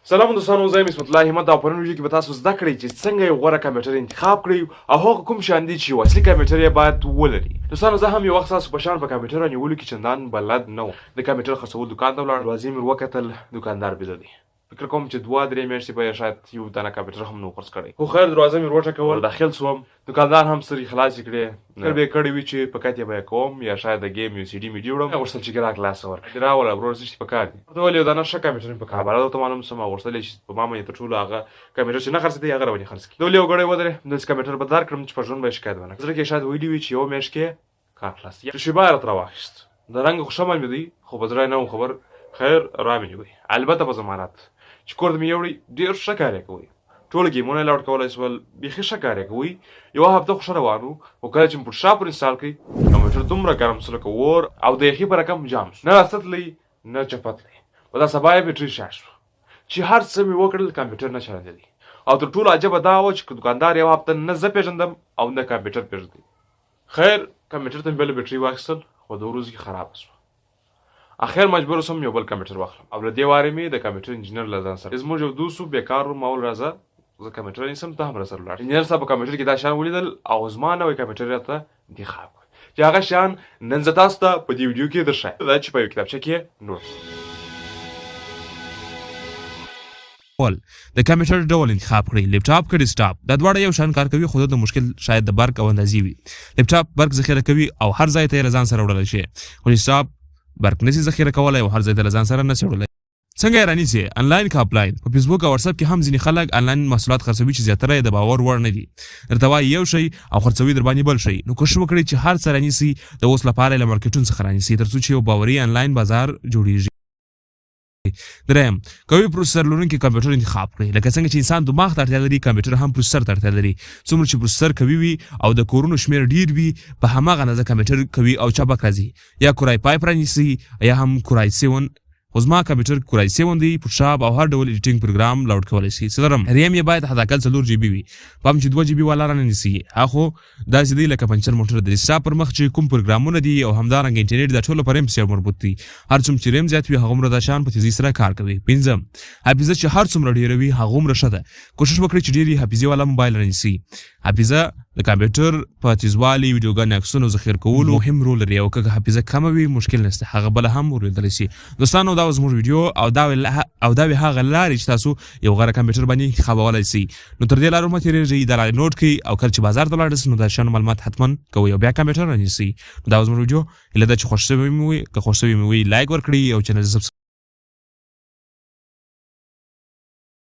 سلام دوستانو، زه یم اسمت الله همت او په نن ویډیو کې به تاسو زده کړئ چې څنګه یو غوره کمپیوټر انتخاب کړئ او هغه کوم شیان دي چې یو اصلي کمپیوټر یې باید ولري. دوستانو زه هم یو وخت ستاسو په شان په کمپیوټر نیولو کې چندان بلد نه وم. د کمپیوټر خرڅول دوکان ته ولاړم، دروازې مې وکتل، دوکاندار بیده دی. فکر کوم چې 2-3 میاشتې به شاید یو دانه کمپیوټر هم نو خرڅ کړی. خو خیر دروازه مې وټکول، داخل سوم، دوکاندار هم سترګې خلاصې کړې. فکر به یې کړی وي چې په کتې به یې کوم یا شاید د ګیم یو CD مې دي وړم. غوښتل چې ګراک لاس ورکړي، راوله ورور څه شي په کار دي. ورته ویل یو دانه ښه کمپیوټر مې په کار بالا درته معلوم سم. غوښتل یې چې په ما باندې تر ټولو هغه کمپیوټر چې نه خرڅېدی هغه راونې خرڅ کړي. ډول یو ګړی ودرې، داسې کمپیوټر به درکړم چې په ژوند به یې شکایت ونه کړم. زړه کې شاید ویلي وي چې یوه میاشت کې کار خلاص. شیبه یې راته راواخیست، د رنګ خو ښه مې دی خو په زړه یې نه وم خبر. خیر را مې نیوی، البته په ضمانت چې کور ته مې یوړی. ډېر ښه کار یې کوئ، ټول ګیمونه یې لاډ کولی شول، بیخي ښه کار یې کوئ. یوه هفته خو ښه روان وو، خو کله چې مې فوټوشاپ ور انسټال کړئ کمپیوټر دومره ګرم سو لکه اور او د یخي په رقم جام سو. نه راستتلی نه چپتلی. په دا سبا یې بیټرۍ شارټ شوه چې هر څه مې وکړل کمپیوټر نه چلېدلی. او تر ټولو عجبه دا وه چې دوکاندار یوه هفته نه زه پېژندم او نه کمپیوټر پېژندی. خیر کمپیوټر ته مې بله بیټرۍ واخیستل خو د ورځو کې خرابه سوه. اخر مجبور سوم یو بل کمپیوټر واخلم او له دې وارې مې د کمپیوټر انجینر له ځان سره زموږ یو دوست و بېکار و. ما وویل راځه زه کمپیوټر نیسم ته هم راسره ولاړ. انجینر صاحب په کمپیوټر کې دا شیان ولیدل او زما نوی کمپیوټر راته انتخاب کړ چې هغه شیان نن زه تاسو ته په دې ویډیو کې درښایم. دا چې په یو کتابچه کې نوټ د کمپیوټر ډول انتخاب کړئ. لیپټاپ که ډیسکټاپ دا دواړه یو شان کار کوي، خو د مشکل شاید د برق او اندازې وي. لیپټاپ برق ذخیره کوي او هر ځای ته یې له ځان سره وړلی شي، خو ډیسکټاپ برق نشي ذخیره کولی او هر ځای ته له ځان سره نشي وړلی. څنګه یې رانیسئ؟ انلاین که آفلاین. په فیسبوک او واتساپ کې هم ځینې خلک انلاین محصولات خرڅوي چې زیاتره یې د باور وړ نه دي. درته وایي یو شی او خرڅوي در باندې بل شی. نو کوښښ وکړئ چې هر څه رانیسئ، د اوس لپاره یې له مارکیټونو څخه رانیسئ تر څو چې یو باوري انلاین بازار جوړیږي. دریم، قوي پروسیسر لرونکی کمپیوټر انتخاب کړئ. لکه څنګه چې انسان دماغ ته اړتیا لري، کمپیوټر هم پروسیسر ته اړتیا لري. څومره چې پروسیسر قوي وي او د کورونو شمېر ډېر وي، په هماغه اندازه کمپیوټر قوي او چابک راځي. یا کورای 5 رانیسئ یا هم کورای 7. خو زما کمپیوټر کورای 7 دی، فوټوشاپ او هر ډول ایډیټینګ پروګرام لاډ کولی شي. څلورم، ریم یې باید حداقل 4 GB وي. پام چې 2 GB والا رانه نیسئ. هغه داسې دی لکه پنچر موټر د ډیسکټاپ پر مخ چې کوم پروګرامونه دي او همدارنګه انټرنیټ د ټولو په ریم سره مربوط دي. هر څومره چې ریم زیات وي هغومره دا شیان په تیزۍ سره کار کوي. پنځم، حافظه چې هر څومره ډېره وي هغومره ښه ده. کوښښ وکړئ چې ډېرې حافظې والا موبایل رانیسئ. حافظه د کمپیوټر په تیزوالي، ویډیوګانې، عکسونو ذخیره کولو مهم رول لري او که حافظه کمه وي مشکل نشته، هغه بله هم ورلیدلی شي. دوستانو دا زموږ ویډیو او دا وی هغه لارې چې تاسو یو غوره کمپیوټر باندې انتخابولی شئ. نو تر دې لارو مه تېرېږئ، دا لارې نوټ کړئ او کله چې بازار ته ولاړ شئ نو د شیانو معلومات حتما کوئ او بیا کمپیوټر رانیسئ. نو دا زموږ ویډیو هیله ده چې خوښ شوی مې وي. که خوښ شوی مې وي لایک ورکړئ او چینل